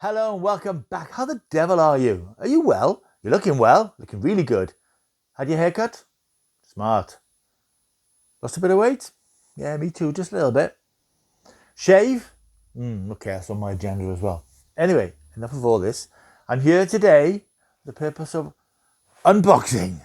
Hello and welcome back. How the devil are you? Are you well? You're looking well, looking really good. Had your haircut? Smart. Lost a bit of weight? Yeah, me too, just a little bit. Shave? Okay, that's on my agenda as well. Anyway, enough of all this. I'm here today for the purpose of unboxing.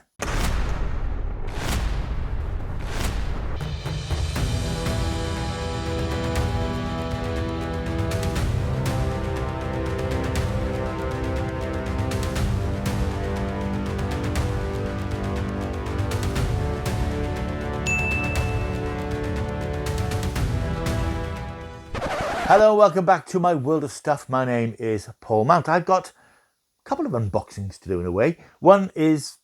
Hello, welcome back to my world of stuff. My name is Paul Mount. I've got a couple of unboxings to do in a way. One is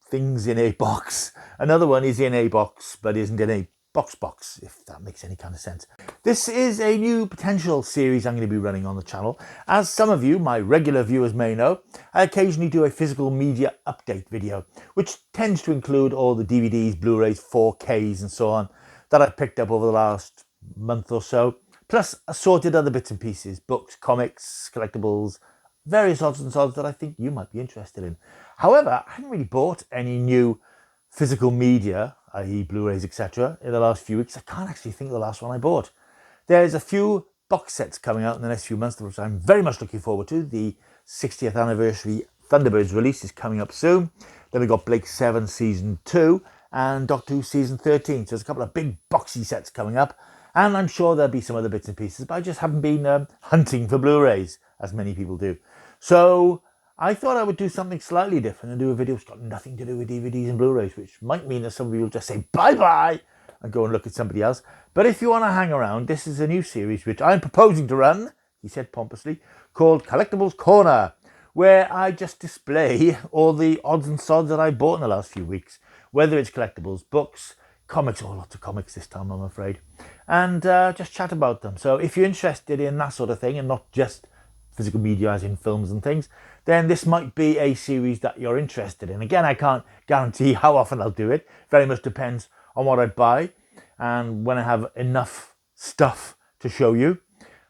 things in a box. Another one is in a box, but isn't in a box, if that makes any kind of sense. This is a new potential series I'm going to be running on the channel. As some of you, my regular viewers, may know, I occasionally do a physical media update video, which tends to include all the DVDs, Blu-rays, 4Ks and so on that I've picked up over the last month or so. Plus assorted other bits and pieces, books, comics, collectibles, various odds and sods that I think you might be interested in. However, I haven't really bought any new physical media, i.e. Blu-rays, etc. in the last few weeks. I can't actually think of the last one I bought. There's a few box sets coming out in the next few months, which I'm very much looking forward to. The 60th anniversary Thunderbirds release is coming up soon. Then we've got Blake 7 Season 2 and Doctor Who Season 13. So there's a couple of big boxy sets coming up. And I'm sure there'll be some other bits and pieces, but I just haven't been hunting for Blu-rays, as many people do. So I thought I would do something slightly different and do a video that's got nothing to do with DVDs and Blu-rays, which might mean that some of you will just say bye-bye and go and look at somebody else. But if you want to hang around, this is a new series which I'm proposing to run, he said pompously, called Collectibles Corner, where I just display all the odds and sods that I bought in the last few weeks, whether it's collectibles, books, comics, lots of comics this time, I'm afraid, and just chat about them. So if you're interested in that sort of thing and not just physical media as in films and things, then this might be a series that you're interested in. Again, I can't guarantee how often I'll do it. Very much depends on what I buy and when I have enough stuff to show you.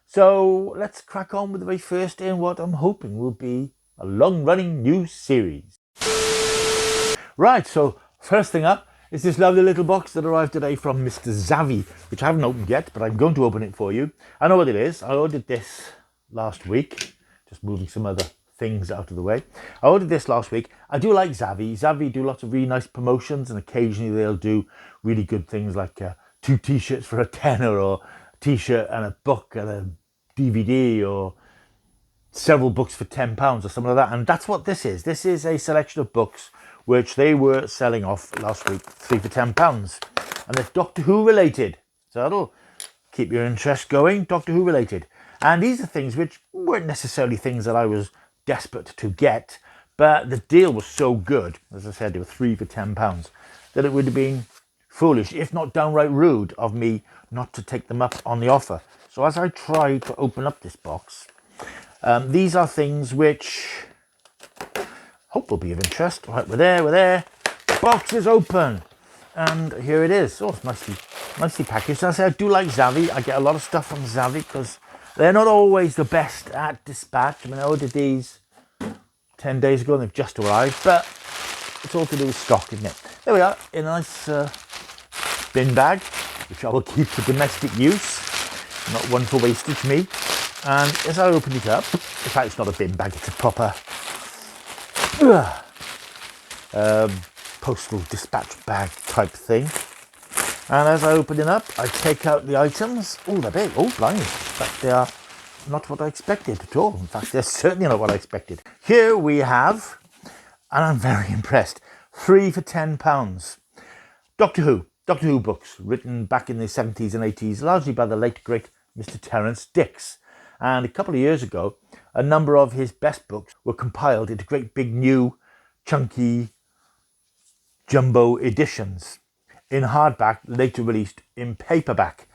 So let's crack on with the very first in what I'm hoping will be a long-running new series. Right, so first thing up, it's this lovely little box that arrived today from Mr. Zavvi, which I haven't opened yet, but I'm going to open it for you. I know what it is. I ordered this last week, just moving some other things out of the way. I ordered this last week. I do like Zavvi. Zavvi do lots of really nice promotions, and occasionally they'll do really good things like 2 t-shirts for a tenner, or a t-shirt and a book and a DVD, or several books for £10 or something like that. And that's what this is. This is a selection of books which they were selling off last week, 3 for £10. And it's Doctor Who related. So that'll keep your interest going, Doctor Who related. And these are things which weren't necessarily things that I was desperate to get, but the deal was so good, as I said, they were 3 for £10, that it would have been foolish, if not downright rude, of me not to take them up on the offer. So as I try to open up this box, these are things which hope will be of interest. Right, we're there. The box is open. And here it is. Oh, it's nicely packaged. As I say, I do like Zavvi. I get a lot of stuff from Zavvi because they're not always the best at dispatch. I mean, I ordered these 10 days ago and they've just arrived, but it's all to do with stock, isn't it? There we are, in a nice bin bag, which I will keep for domestic use. Not one for wastage, me. And as I open it up, in fact, it's not a bin bag, it's a proper postal dispatch bag type thing. And as I open it up, I take out the items. Oh, they're big. Oh, blimey. In fact, they are not what I expected at all. In fact, they're certainly not what I expected. Here we have, and I'm very impressed, 3 for £10. Doctor Who books, written back in the 70s and 80s, largely by the late, great Mr. Terence Dicks. And a couple of years ago, a number of his best books were compiled into great big new chunky jumbo editions in hardback, later released in paperback.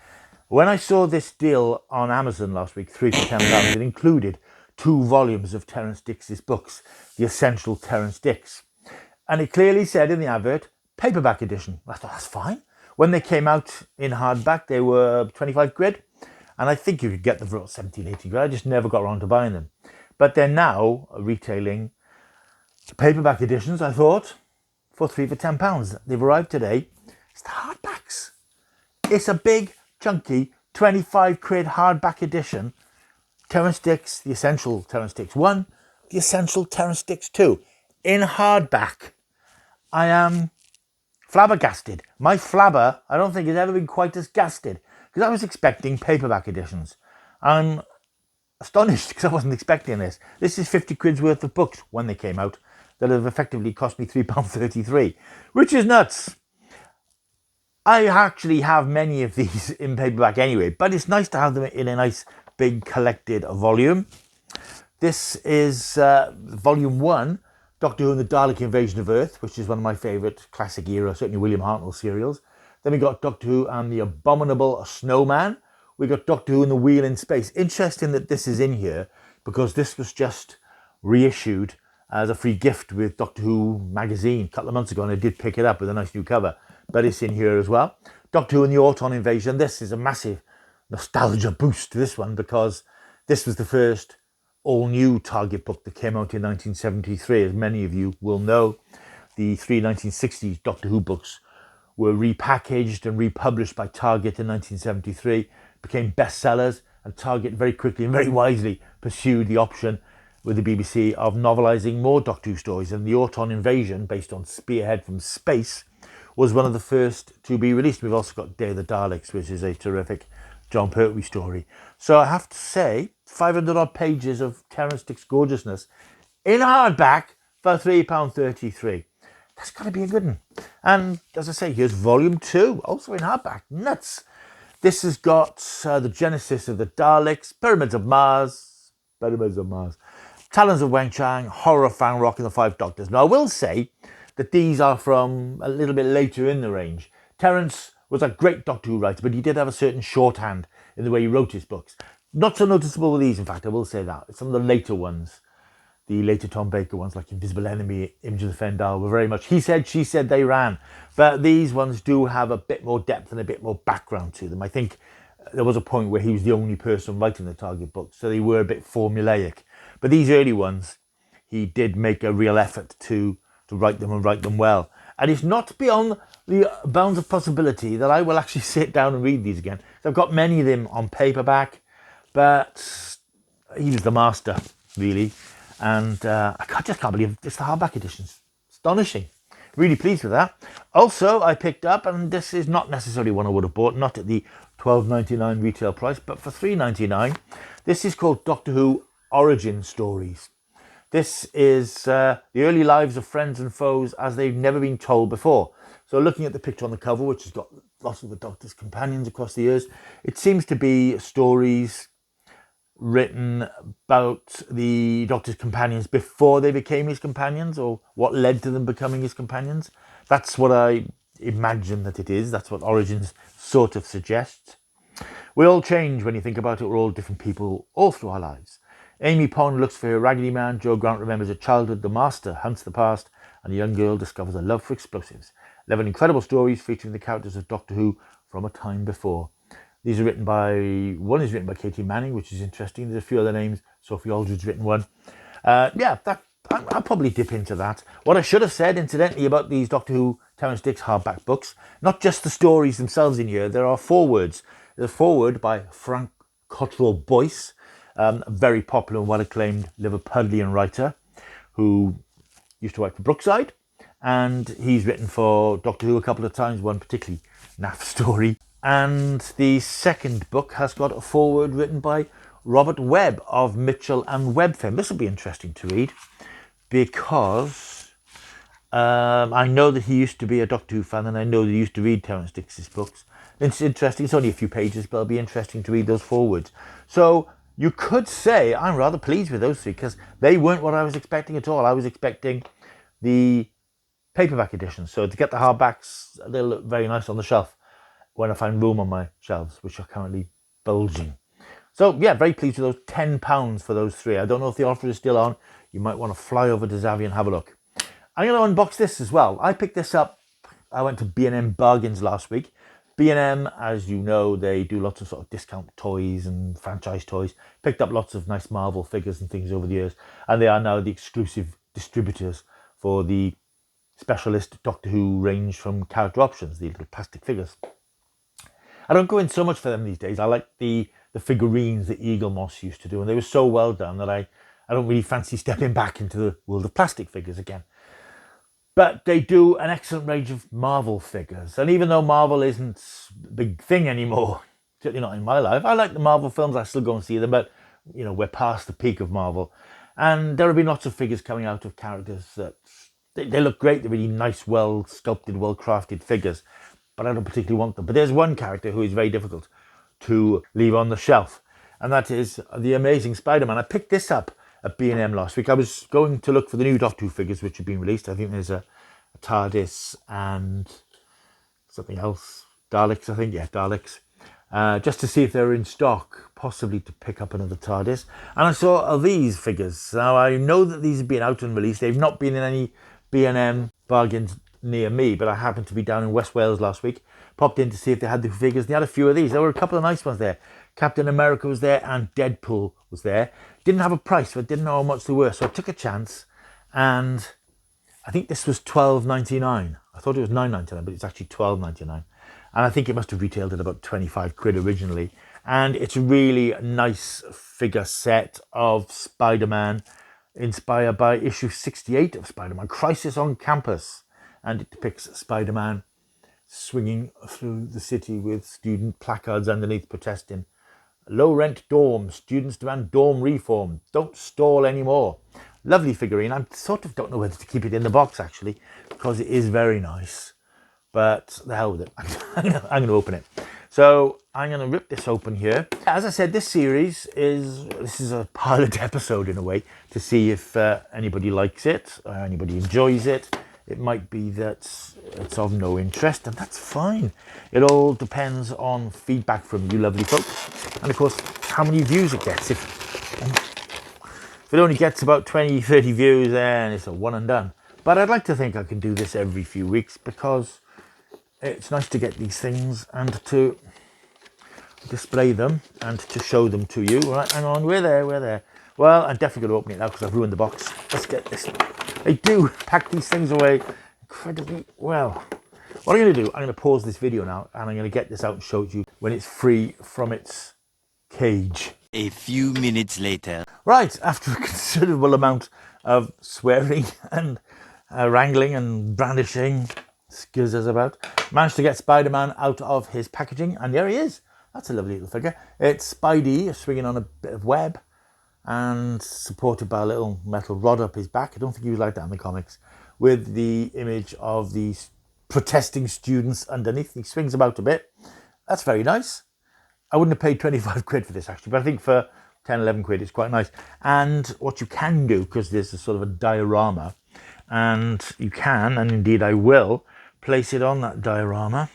When I saw this deal on Amazon last week, 3 for £10, it included 2 volumes of Terence Dicks' books, The Essential Terence Dicks. And it clearly said in the advert, paperback edition. I thought, that's fine. When they came out in hardback, they were 25 quid. And I think you could get them for about 17, 18 quid. I just never got around to buying them. But they're now retailing paperback editions, I thought, for £3 for £10. They've arrived today. It's the hardbacks. It's a big, chunky, 25 quid hardback edition. Terrance Dicks, the Essential Terrance Dicks 1, the Essential Terrance Dicks 2, in hardback. I am flabbergasted. My flabber, I don't think has ever been quite as gasted, because I was expecting paperback editions. I'm astonished because I wasn't expecting this. This is 50 quid's worth of books when they came out that have effectively cost me £3.33, which is nuts. I actually have many of these in paperback anyway, but it's nice to have them in a nice big collected volume. This is volume 1, Doctor Who and the Dalek Invasion of Earth, which is one of my favourite classic era, certainly William Hartnell serials. Then we got Doctor Who and the Abominable Snowman. We got Doctor Who and the Wheel in Space. Interesting that this is in here because this was just reissued as a free gift with Doctor Who magazine a couple of months ago, and I did pick it up with a nice new cover, but it's in here as well. Doctor Who and the Auton Invasion. This is a massive nostalgia boost to this one because this was the first all-new Target book that came out in 1973. As many of you will know, the three 1960s Doctor Who books were repackaged and republished by Target in 1973, became bestsellers, and Target very quickly and very wisely pursued the option with the BBC of novelising more Doctor Who stories. And the Auton Invasion, based on Spearhead from Space, was one of the first to be released. We've also got Day of the Daleks, which is a terrific John Pertwee story. So I have to say, 500 odd pages of Terrance Dicks gorgeousness in hardback for £3.33. That's got to be a good one. And as I say, here's volume 2, also in hardback. Nuts. This has got the Genesis of the Daleks, Pyramids of Mars, Talons of Weng Chang, Horror of Fang Rock, and the Five Doctors. Now, I will say that these are from a little bit later in the range. Terrance was a great Doctor Who writer, but he did have a certain shorthand in the way he wrote his books. Not so noticeable with these, in fact, I will say that. Some of the later ones, the later Tom Baker ones like Invisible Enemy, Image of the Fendal, were very much he said, she said, they ran. But these ones do have a bit more depth and a bit more background to them. I think there was a point where he was the only person writing the Target books, so they were a bit formulaic. But these early ones, he did make a real effort to write them and write them well. And it's not beyond the bounds of possibility that I will actually sit down and read these again. So I've got many of them on paperback, but he was the master, really. And I just can't believe it's the hardback editions. Astonishing. Really pleased with that. Also, I picked up, and this is not necessarily one I would have bought, not at the $12.99 retail price, but for $3.99. This is called Doctor Who Origin Stories. This is the early lives of friends and foes as they've never been told before. So looking at the picture on the cover, which has got lots of the Doctor's companions across the years, it seems to be stories written about the Doctor's companions before they became his companions, or what led to them becoming his companions. That's what I imagine that it is. That's what Origins sort of suggests. We all change when you think about it. We're all different people all through our lives. Amy Pond looks for her Raggedy Man, Joe Grant remembers her childhood, the Master hunts the past, and a young girl discovers a love for explosives. 11 incredible stories featuring the characters of Doctor Who from a time before. These are written by, one is written by Katie Manning, which is interesting. There's a few other names. Sophie Aldred's written one. I'll probably dip into that. What I should have said, incidentally, about these Doctor Who Terrance Dicks hardback books, not just the stories themselves in here, there are forewords. There's a foreword by Frank Cottrell Boyce, a very popular and well-acclaimed Liverpudlian writer who used to write for Brookside, and he's written for Doctor Who a couple of times, one particularly naff story. And the second book has got a foreword written by Robert Webb of Mitchell and Webb fame. This will be interesting to read because I know that he used to be a Doctor Who fan, and I know that he used to read Terrance Dicks' books. It's interesting. It's only a few pages, but it'll be interesting to read those forewords. So you could say I'm rather pleased with those three because they weren't what I was expecting at all. I was expecting the paperback edition. So to get the hardbacks, they'll look very nice on the shelf when I find room on my shelves, which are currently bulging. So yeah, very pleased with those. £10 for those three. I don't know if the offer is still on. You might want to fly over to Zavvi and have a look. I'm going to unbox this as well. I picked this up. I went to B&M Bargains last week. B&M, as you know, they do lots of sort of discount toys and franchise toys. Picked up lots of nice Marvel figures and things over the years, and they are now the exclusive distributors for the specialist Doctor Who range from character options, the little plastic figures. I don't go in so much for them these days. I like the figurines that Eagle Moss used to do, and they were so well done that I don't really fancy stepping back into the world of plastic figures again. But they do an excellent range of Marvel figures. And even though Marvel isn't a big thing anymore, certainly not in my life, I like the Marvel films. I still go and see them, but, you know, we're past the peak of Marvel. And there have been lots of figures coming out of characters that they look great. They're really nice, well-sculpted, well-crafted figures. But I don't particularly want them. But there's one character who is very difficult to leave on the shelf. And that is the Amazing Spider-Man. I picked this up at B&M last week. I was going to look for the new Doctor Who figures which have been released. I think there's a TARDIS and something else. Daleks, I think. Yeah, Daleks. Just to see if they're in stock, possibly to pick up another TARDIS. And I saw these figures. Now, I know that these have been out and released. They've not been in any B&M bargains near me, but I happened to be down in West Wales last week. Popped in to see if they had the figures, and they had a few of these. There were a couple of nice ones there. Captain America was there and Deadpool was there. Didn't have a price, but didn't know how much they were, so I took a chance, and I think this was £12.99. I thought it was £9.99, but it's actually £12.99. And I think it must have retailed at about 25 quid originally. And it's a really nice figure set of Spider-Man, inspired by issue 68 of Spider-Man, Crisis on Campus. And it depicts Spider-Man swinging through the city with student placards underneath protesting. Low rent dorm, students demand dorm reform, don't stall anymore. Lovely figurine. I sort of don't know whether to keep it in the box actually, because it is very nice. But the hell with it. I'm going to open it. So I'm going to rip this open here. As I said, this is a pilot episode in a way to see if anybody likes it or anybody enjoys it. It might be that it's of no interest, and that's fine. It all depends on feedback from you lovely folks. And of course, how many views it gets. If it only gets about 20, 30 views, then it's a one and done. But I'd like to think I can do this every few weeks because it's nice to get these things and to display them and to show them to you. Right, hang on, we're there. Well, I'm definitely going to open it now because I've ruined the box. Let's get this. They do pack these things away incredibly well. What I'm going to do, I'm going to pause this video now and I'm going to get this out and show it to you when it's free from its cage. A few minutes later. Right, after a considerable amount of swearing and wrangling and brandishing, skills us about, managed to get Spider-Man out of his packaging, and there he is. That's a lovely little figure. It's Spidey swinging on a bit of web and supported by a little metal rod up his back. I don't think he was like that in the comics, with the image of these protesting students underneath. He swings about a bit. That's very nice. I wouldn't have paid 25 quid for this actually, but I think for 10, 11 quid it's quite nice. And what you can do, because there's a sort of a diorama, and you can, and indeed I will, place it on that diorama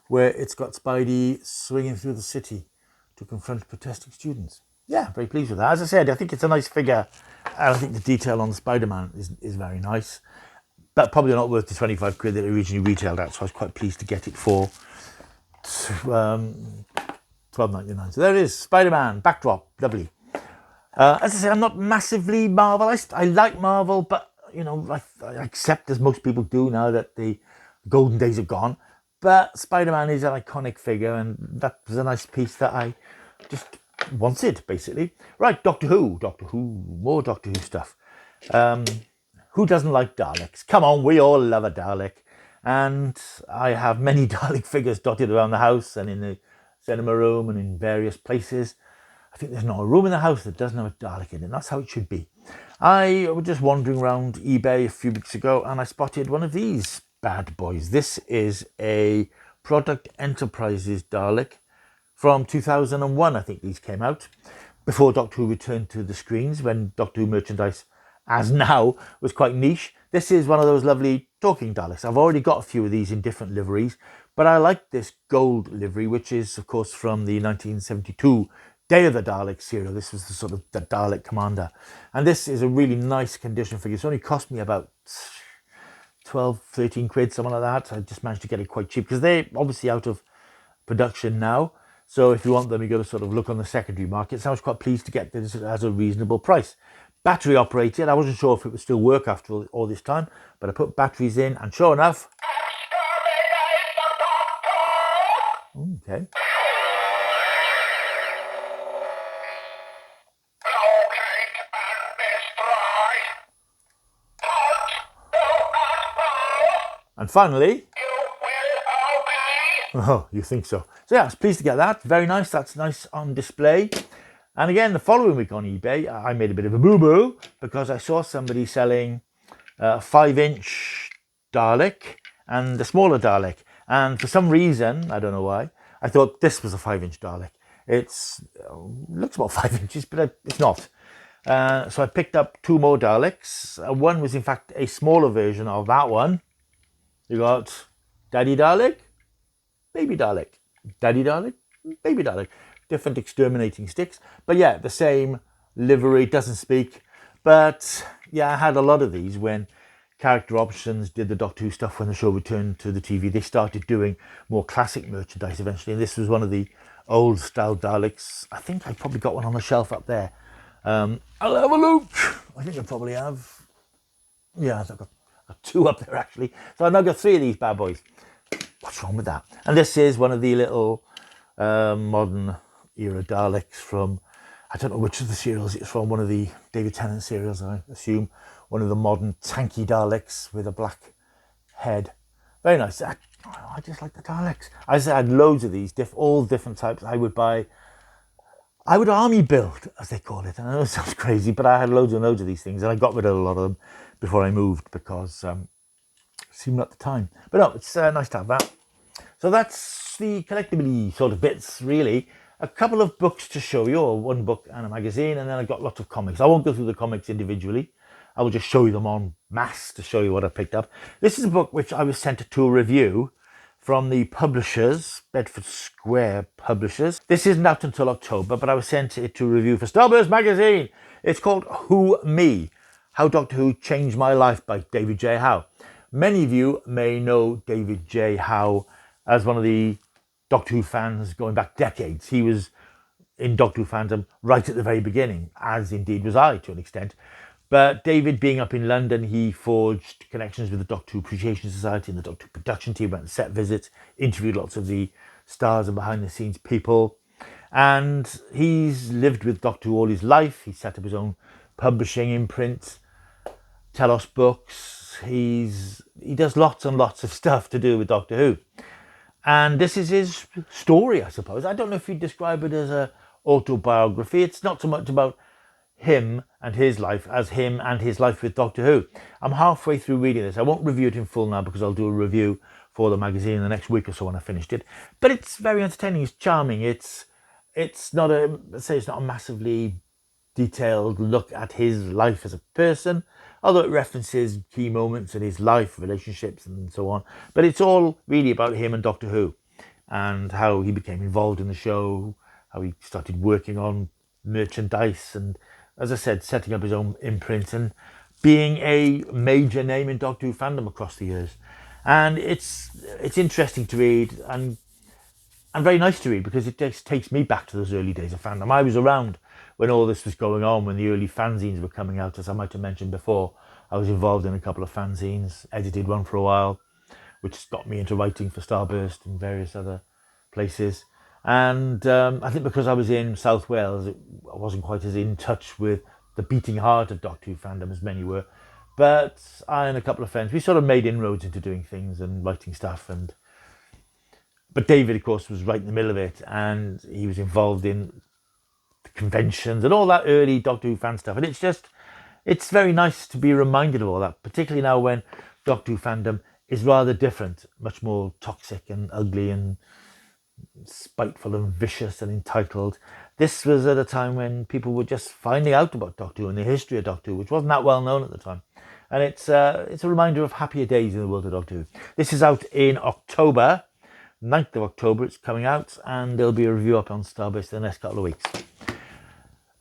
where it's got Spidey swinging through the city to confront protesting students. Yeah, very pleased with that. As I said, I think it's a nice figure. And I think the detail on the Spider-Man is very nice. But probably not worth the 25 quid that it originally retailed at, so I was quite pleased to get it for £12.99. So there it is, Spider-Man, backdrop, lovely. As I say, I'm not massively Marvel. I like Marvel, but, you know, I accept, as most people do now, that the golden days are gone. But Spider-Man is an iconic figure, and that was a nice piece that I just wanted, basically. Right, Doctor Who, more Doctor Who stuff. Who doesn't like Daleks? Come on, we all love a Dalek. And I have many Dalek figures dotted around the house and in the cinema room and in various places. I think there's not a room in the house that doesn't have a Dalek in it. That's how it should be. I was just wandering around eBay a few weeks ago and I spotted one of these bad boys. This is a Product Enterprises Dalek from 2001. I think these came out before Doctor Who returned to the screens, when Doctor Who merchandise, as now, was quite niche. This is one of those lovely talking Daleks. I've already got a few of these in different liveries, but I like this gold livery, which is, of course, from the 1972 Day of the Daleks serial. This was the sort of the Dalek commander. And this is a really nice condition figure. It's only cost me about 12, 13 quid, something like that. I just managed to get it quite cheap because they're obviously out of production now. So if you want them, you got to sort of look on the secondary market. So I was quite pleased to get this at a reasonable price. Battery operated. I wasn't sure if it would still work after all this time, but I put batteries in, and sure enough, okay. And finally, oh, you think so? So yeah, I was pleased to get that. Very nice. That's nice on display. And again, the following week on eBay, I made a bit of a boo-boo because I saw somebody selling a 5-inch Dalek and a smaller Dalek. And for some reason, I don't know why, I thought this was a 5-inch Dalek. It's looks about 5 inches, but it's not. So I picked up 2 more Daleks. One was in fact a smaller version of that one. You got Daddy Dalek, Baby Dalek, Daddy Dalek, Baby Dalek. Different exterminating sticks. But yeah, the same livery, doesn't speak. But yeah, I had a lot of these when Character Options did the Doctor Who stuff when the show returned to the TV. They started doing more classic merchandise eventually. And this was one of the old style Daleks. I think I probably got one on the shelf up there. I'll have a look. I think I probably have. Yeah, I've got 2 up there actually. So I've now got 3 of these bad boys. What's wrong with that? And this is one of the little modern era Daleks from, I don't know which of the serials it's from, one of the David Tennant serials, I assume. One of the modern tanky Daleks with a black head. Very nice. I just like the Daleks. I had loads of these, all different types. I would army build, as they call it. I know it sounds crazy, but I had loads and loads of these things, and I got rid of a lot of them before I moved because it seemed at the time. But no, it's nice to have that. So that's the collectible sort of bits, really. A couple of books to show you, or 1 book and a magazine, and then I've got lots of comics. I won't go through the comics individually. I will just show you them en masse to show you what I picked up. This is a book which I was sent to a review from the publishers, Bedford Square Publishers. This isn't out until October, but I was sent it to review for Starburst magazine. It's called Who Me? How Doctor Who Changed My Life by David J. Howe. Many of you may know David J. Howe as one of the Doctor Who fans going back decades. He was in Doctor Who fandom right at the very beginning, as indeed was I to an extent. But David, being up in London, he forged connections with the Doctor Who Appreciation Society and the Doctor Who production team, went on set visits, interviewed lots of the stars and behind the scenes people. And he's lived with Doctor Who all his life. He set up his own publishing imprint, Telos Books. He does lots and lots of stuff to do with Doctor Who. And this is his story, I suppose. I don't know if you'd describe it as an autobiography. It's not so much about him and his life as him and his life with Doctor Who. I'm halfway through reading this. I won't review it in full now because I'll do a review for the magazine in the next week or so when I finished it. But it's very entertaining. It's charming. It's not it's not a massively detailed look at his life as a person, although it references key moments in his life, relationships and so on. But it's all really about him and Doctor Who and how he became involved in the show, how he started working on merchandise and, as I said, setting up his own imprint and being a major name in Doctor Who fandom across the years. And it's interesting to read and very nice to read because it takes me back to those early days of fandom. I was around when all this was going on, when the early fanzines were coming out, as I might have mentioned before. I was involved in a couple of fanzines, edited one for a while, which got me into writing for Starburst and various other places. And I think because I was in South Wales, I wasn't quite as in touch with the beating heart of Doctor Who fandom as many were. But I and a couple of friends, we sort of made inroads into doing things and writing stuff. But David, of course, was right in the middle of it, and he was involved in the conventions and all that early Doctor Who fan stuff. And it's very nice to be reminded of all that, particularly now when Doctor Who fandom is rather different, much more toxic and ugly and spiteful and vicious and entitled. This was at a time when people were just finding out about Doctor Who and the history of Doctor Who, which wasn't that well known at the time. And it's a reminder of happier days in the world of Doctor Who. This is out in October, 9th of October. It's coming out, and there'll be a review up on Starburst in the next couple of weeks.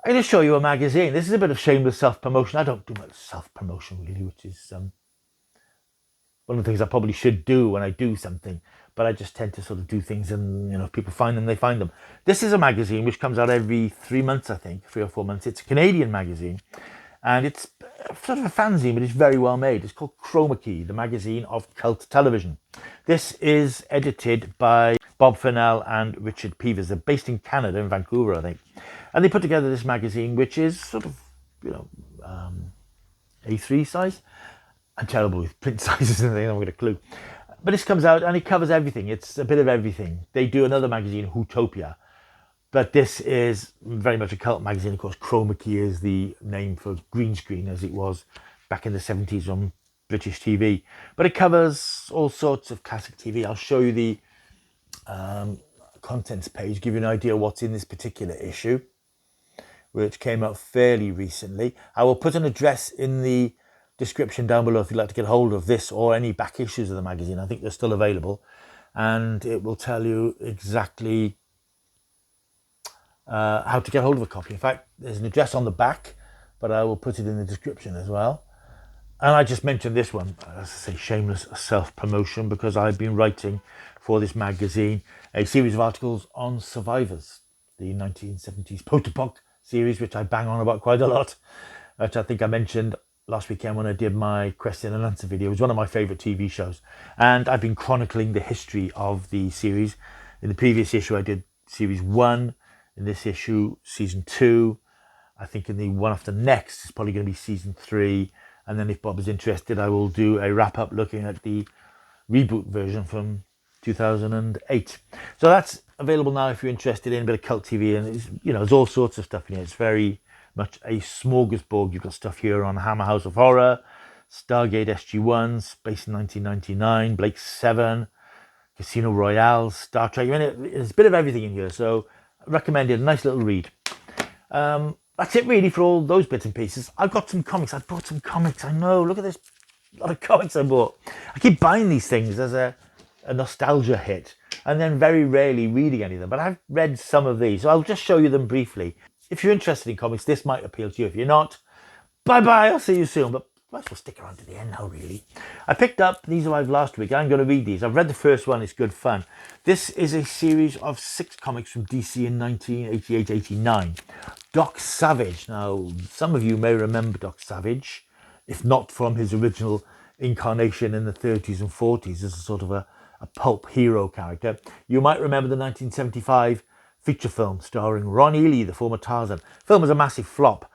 I'm going to show you a magazine. This is a bit of shameless self-promotion. I don't do much self-promotion really, which is one of the things I probably should do when I do something, but I just tend to sort of do things and, if people find them, they find them. This is a magazine which comes out every 3 months, I think, 3 or 4 months. It's a Canadian magazine, and it's sort of a fanzine, but it's very well made. It's called Chromakey, the magazine of cult television. This is edited by Bob Fennell and Richard Peavers. They're based in Canada, in Vancouver, I think. And they put together this magazine, which is sort of, A3 size. I'm terrible with print sizes and things, I haven't got a clue. But this comes out and it covers everything. It's a bit of everything. They do another magazine, Hootopia. But this is very much a cult magazine. Of course, Chromakey is the name for green screen, as it was back in the 70s on British TV. But it covers all sorts of classic TV. I'll show you the contents page, give you an idea of what's in this particular issue, which came out fairly recently. I will put an address in the description down below if you'd like to get hold of this or any back issues of the magazine. I think they're still available, and it will tell you exactly how to get hold of a copy. In fact, there's an address on the back, but I will put it in the description as well. And I just mentioned this one, as I say, shameless self-promotion, because I've been writing for this magazine a series of articles on Survivors, the 1970s post-apoc series, which I bang on about quite a lot, which I think I mentioned last weekend when I did my question and answer video. It was one of my favourite TV shows. And I've been chronicling the history of the series. In the previous issue, I did series 1. In this issue, season 2. I think in the one after next, it's probably going to be season 3. And then if Bob is interested, I will do a wrap-up looking at the reboot version from 2008. So that's available now if you're interested in a bit of cult TV. And it's, there's all sorts of stuff in here. It's very much a smorgasbord. You've got stuff here on Hammer House of Horror, Stargate SG-1, Space in 1999, Blake 7, Casino Royale, Star Trek. There's a bit of everything in here. So recommended, a nice little read. That's it really for all those bits and pieces. I've got some comics. I bought some comics. I know. Look at this. A lot of comics I bought. I keep buying these things as a nostalgia hit and then very rarely reading any of them. But I've read some of these. So I'll just show you them briefly. If you're interested in comics, this might appeal to you. If you're not, bye-bye. I'll see you soon. But might as well stick around to the end now, really. I picked up, these arrived last week. I'm going to read these. I've read the first one. It's good fun. This is a series of 6 comics from DC in 1988-89. Doc Savage. Now, some of you may remember Doc Savage, if not from his original incarnation in the 30s and 40s as a sort of a pulp hero character. You might remember the 1975 feature film starring Ron Ely, the former Tarzan. The film was a massive flop.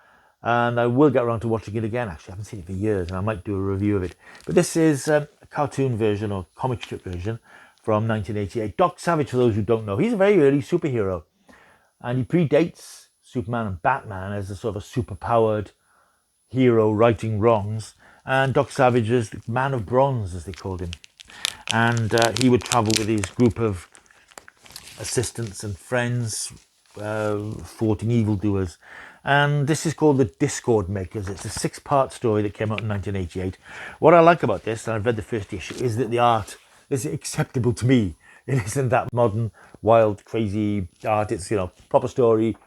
And I will get around to watching it again. Actually, I haven't seen it for years, and I might do a review of it. But this is a cartoon version or comic strip version from 1988. Doc Savage, for those who don't know, he's a very early superhero. And he predates Superman and Batman as a sort of a superpowered hero righting wrongs. And Doc Savage is the man of bronze, as they called him. And he would travel with his group of assistants and friends, thwarting evildoers. And this is called The Discord Makers. It's a 6-part story that came out in 1988. What I like about this, and I've read the first issue, is that the art is acceptable to me. It isn't that modern, wild, crazy art. It's, proper story,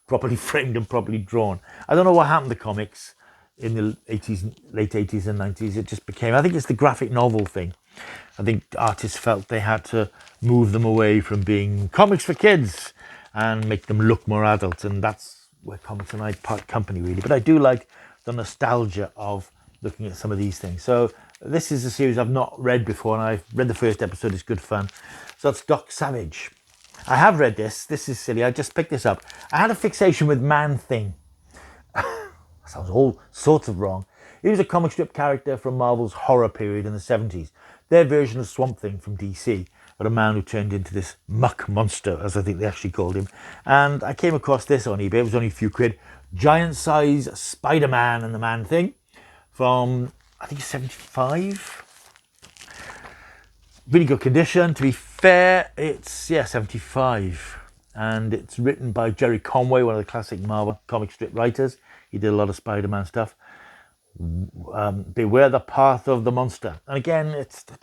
properly framed and properly drawn. I don't know what happened to comics in the 80s, late 80s and 90s. It just became, I think it's the graphic novel thing. I think artists felt they had to move them away from being comics for kids and make them look more adult. And that's where comics and I part company, really. But I do like the nostalgia of looking at some of these things. So this is a series I've not read before, and I've read the first episode. It's good fun. So that's Doc Savage. I have read this. This is silly. I just picked this up. I had a fixation with Man-Thing. Sounds all sorts of wrong. He was a comic strip character from Marvel's horror period in the 70s. Their version of Swamp Thing from DC. But a man who turned into this muck monster, as I think they actually called him. And I came across this on eBay. It was only a few quid. Giant size Spider-Man and the Man-Thing from, I think, 75. Really good condition. To be fair, it's, 75. And it's written by Jerry Conway, one of the classic Marvel comic strip writers. He did a lot of Spider-Man stuff. Beware the Path of the Monster. And again, it's the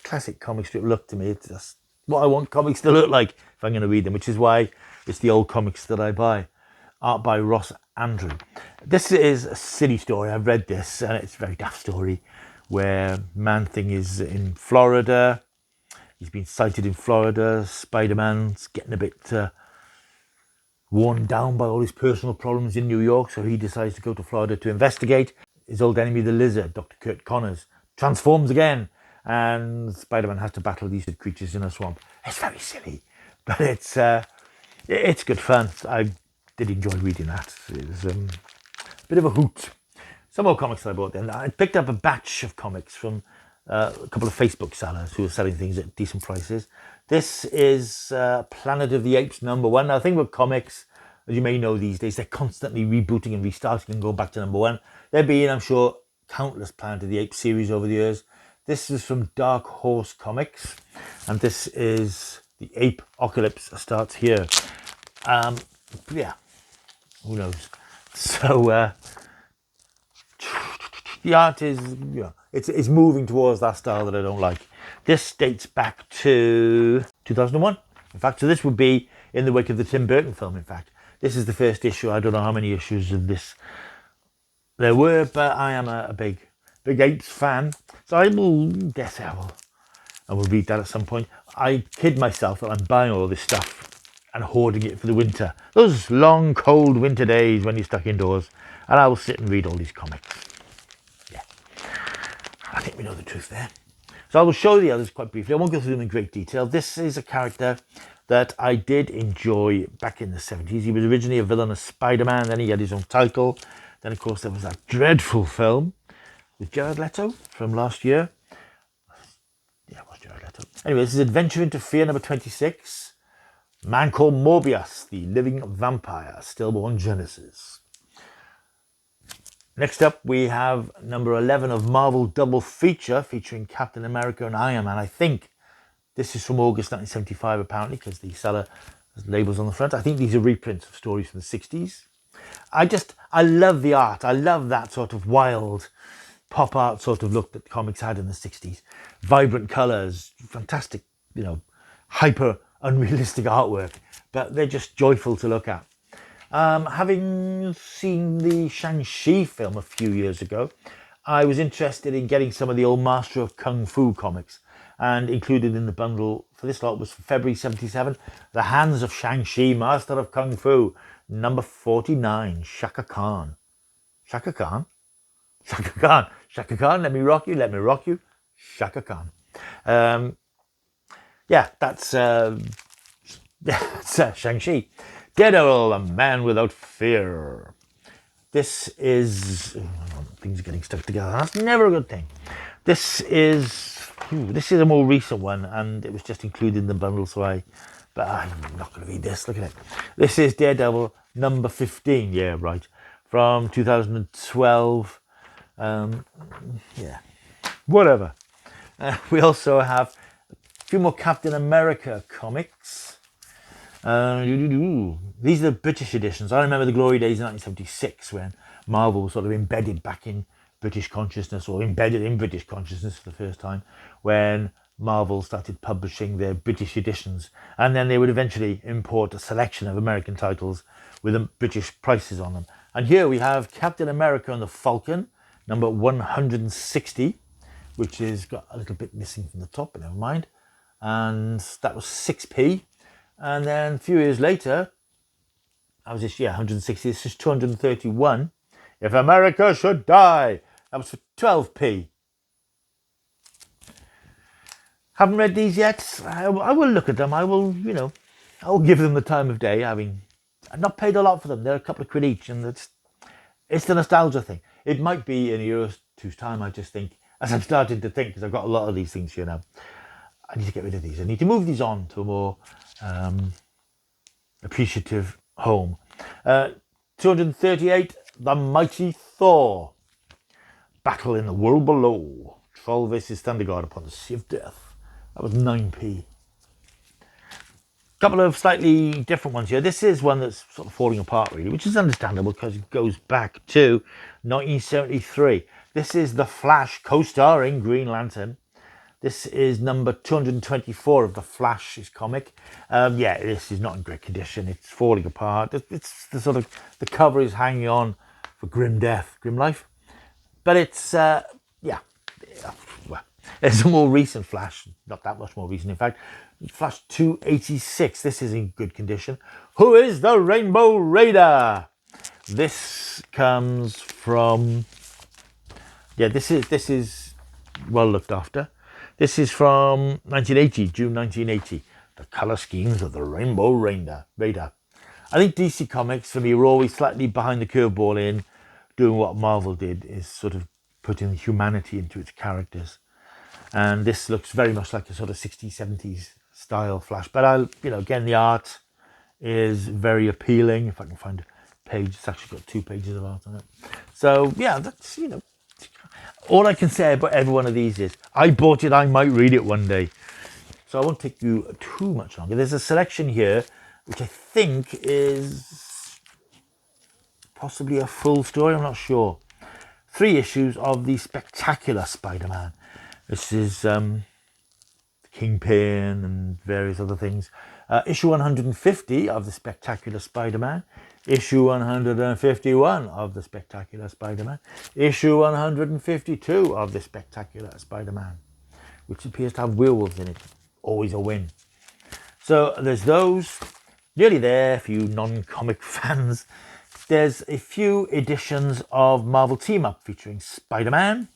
classic comic strip look to me. It's just what I want comics to look like if I'm going to read them, which is why it's the old comics that I buy. Art by Ross Andrew. This is a silly story. I've read this, and it's a very daft story where Man-Thing is in Florida. He's been sighted in Florida. Spider-Man's getting a bit worn down by all his personal problems in New York, so he decides to go to Florida to investigate. His old enemy, the Lizard, Dr. Kurt Connors, transforms again, and Spider-Man has to battle these creatures in a swamp. It's very silly, but it's good fun. I did enjoy reading that. It was a bit of a hoot. Some more comics that I bought then. I picked up a batch of comics from a couple of Facebook sellers who are selling things at decent prices. This is Planet of the Apes #1. Now, the thing with comics, as you may know these days, they're constantly rebooting and restarting and going back to #1. There being, I'm sure, countless Planet of the Apes series over the years. This is from Dark Horse Comics, and this is the Ape Apocalypse starts here. Yeah, who knows? So the art is, it's moving towards that style that I don't like. This dates back to 2001. In fact, so this would be in the wake of the Tim Burton film, in fact. This is the first issue. I don't know how many issues of this there were, but I am a big Apes fan. So I will guess I will read that at some point. I kid myself that I'm buying all this stuff and hoarding it for the winter. Those long, cold winter days when you're stuck indoors. And I will sit and read all these comics. Yeah. I think we know the truth there. So I will show the others quite briefly. I won't go through them in great detail. This is a character that I did enjoy back in the 70s. He was originally a villain of Spider-Man. Then he had his own title. Then, of course, there was that dreadful film with Jared Leto from last year. Yeah, it was Jared Leto. Anyway, this is Adventure into Fear #26. Man called Morbius, the living vampire, stillborn Genesis. Next up, we have number 11 of Marvel Double Feature featuring Captain America and Iron Man. I think this is from August 1975, apparently, because the seller has labels on the front. I think these are reprints of stories from the 60s. I love the art. I love that sort of wild pop art sort of look that comics had in the 60s. Vibrant colours, fantastic, hyper unrealistic artwork, but they're just joyful to look at. Having seen the Shang-Chi film a few years ago, I was interested in getting some of the old Master of Kung Fu comics, and included in the bundle for this lot was February 77, The Hands of Shang-Chi, Master of Kung Fu, number 49, Shaka Khan. Shaka Khan? Shaka Khan. Shaka Khan, let me rock you, Shaka Khan. That's Shang-Chi. Daredevil, a man without fear. This is... things are getting stuck together. That's never a good thing. This is a more recent one, and it was just included in the bundle, but I'm not going to read this. Look at it. This is Daredevil number 15. Yeah, right. From 2012. Whatever. We also have a few more Captain America comics. These are the British editions. I remember the glory days in 1976 when Marvel was sort of embedded back in British consciousness, or embedded in British consciousness for the first time, when Marvel started publishing their British editions, and then they would eventually import a selection of American titles with British prices on them. And here we have Captain America and the Falcon, number 160, which is got a little bit missing from the top, but never mind. And that was 6p. And then a few years later, 160. This is 231. If America Should Die. That was for 12p. Haven't read these yet. I will look at them. I will give them the time of day, having not paid a lot for them. They're a couple of quid each, and it's the nostalgia thing. It might be in a year or two's time. I just think, as I'm starting to think, because I've got a lot of these things here now, I need to get rid of these. I need to move these on to a more appreciative home. 238, The Mighty Thor. Battle in the World Below. Troll vs. Thunder God upon the Sea of Death. That was 9p. Couple of slightly different ones here. This is one that's sort of falling apart, really, which is understandable because it goes back to 1973. This is The Flash, co-starring Green Lantern. This is number 224 of the Flash's comic. This is not in great condition. It's falling apart. It's the sort of, the cover is hanging on for grim death, grim life. But it's, well, there's a more recent Flash, not that much more recent, in fact, Flash 286. This is in good condition. Who is the Rainbow Raider? This comes from, yeah, this is well looked after. This is from 1980, June 1980. The colour schemes of the Rainbow Raider. I think DC Comics, for me, were always slightly behind the curveball in doing what Marvel did, is sort of putting humanity into its characters. And this looks very much like a sort of 60s, 70s style Flash. But again, the art is very appealing. If I can find a page, it's actually got 2 pages of art on it. So yeah, that's, all I can say about every one of these is I bought it, I might read it one day. So I won't take you too much longer. There's a selection here, which I think is possibly a full story, I'm not sure. 3 issues of the Spectacular Spider-Man. This is Kingpin and various other things. Issue 150 of the Spectacular Spider-Man. Issue 151 of the Spectacular Spider-Man. Issue 152 of the Spectacular Spider-Man, which appears to have werewolves in it. Always a win. So there's those. Nearly there for you non-comic fans. There's a few editions of Marvel Team Up featuring Spider-Man.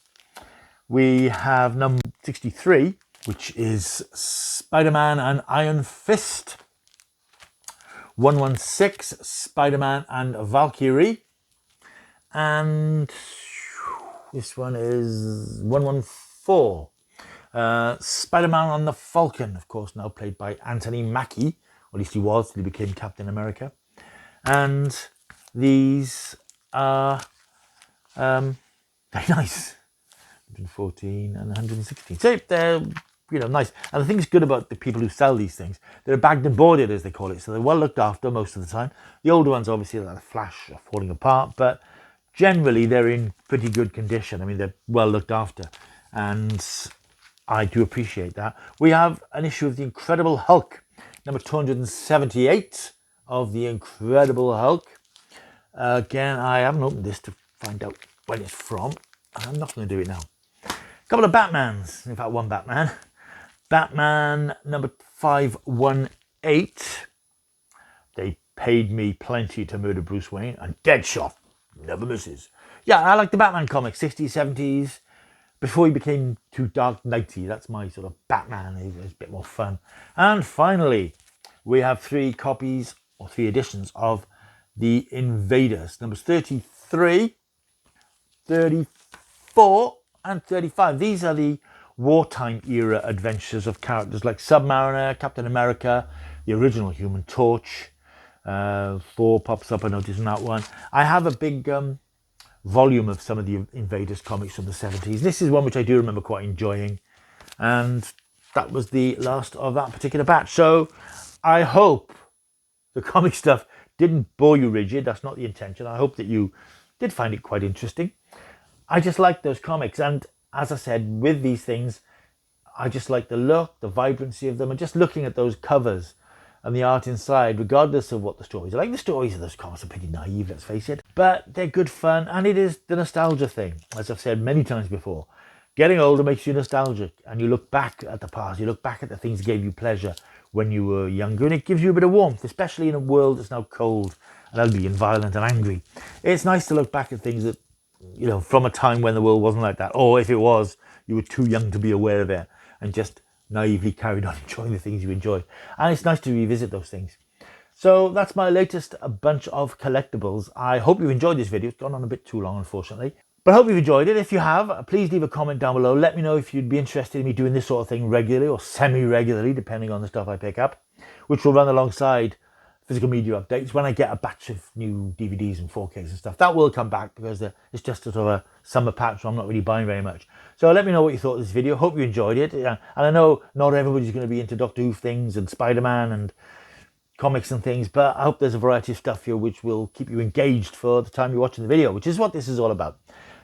We have number 63, which is Spider-Man and Iron Fist. 116, Spider-Man and Valkyrie. And this one is 114. Spider-Man and the Falcon, of course, now played by Anthony Mackie. Or at least he was till he became Captain America. And these are very nice. 114 and 116. So they're nice. And the thing's good about the people who sell these things, they're bagged and boarded, as they call it. So they're well looked after most of the time. The older ones, obviously, like the Flash, are falling apart, but generally they're in pretty good condition. I mean, they're well looked after, and I do appreciate that. We have an issue of the Incredible Hulk, number 278 of the Incredible Hulk. Again, I haven't opened this to find out when it's from. I'm not going to do it now. A couple of Batmans. In fact, one Batman. Batman number 518. They paid me plenty to murder Bruce Wayne. And Deadshot never misses. Yeah, I like the Batman comics, 60s, 70s. Before he became too dark nighty. That's my sort of Batman. It's a bit more fun. And finally, we have 3 copies or 3 editions of The Invaders. Numbers 33, 34 and 35. These are the wartime era adventures of characters like Submariner, Captain America, the original Human Torch. Thor pops up, I noticed in that one. I have a big volume of some of the Invaders comics from the 70s. This is one which I do remember quite enjoying. And that was the last of that particular batch. So I hope the comic stuff didn't bore you rigid. That's not the intention. I hope that you did find it quite interesting. I just like those comics. And as I said, with these things, I just like the look, the vibrancy of them, and just looking at those covers and the art inside, regardless of what the stories are. Like, the stories of those comics are pretty naive, let's face it. But they're good fun, and it is the nostalgia thing. As I've said many times before, getting older makes you nostalgic, and you look back at the past, you look back at the things that gave you pleasure when you were younger, and it gives you a bit of warmth, especially in a world that's now cold and ugly and violent and angry. It's nice to look back at things that, from a time when the world wasn't like that, or if it was, you were too young to be aware of it, and just naively carried on enjoying the things you enjoyed. And it's nice to revisit those things. So that's my latest bunch of collectibles. I hope you enjoyed this video. It's gone on a bit too long, unfortunately. But I hope you've enjoyed it. If you have, please leave a comment down below. Let me know if you'd be interested in me doing this sort of thing regularly or semi-regularly, depending on the stuff I pick up, which will run alongside physical media updates when I get a batch of new DVDs and 4Ks and stuff. That will come back because it's just a sort of a summer patch, so I'm not really buying very much. So let me know what you thought of this video. Hope you enjoyed it. And I know not everybody's going to be into Doctor Who things and Spider-Man and comics and things, but I hope there's a variety of stuff here which will keep you engaged for the time you're watching the video, which is what this is all about.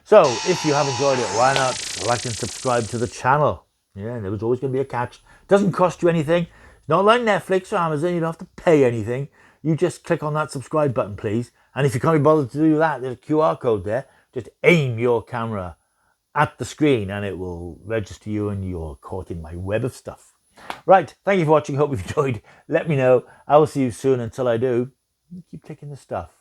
So if you have enjoyed it, why not like and subscribe to the channel? Yeah, there was always going to be a catch. It doesn't cost you anything. It's not like Netflix or Amazon. You don't have to pay anything. You just click on that subscribe button, please. And if you can't be bothered to do that, there's a QR code there. Just aim your camera at the screen and it will register you and you're caught in my web of stuff. Right, thank you for watching. Hope you've enjoyed. Let me know. I will see you soon. Until I do, keep taking the stuff.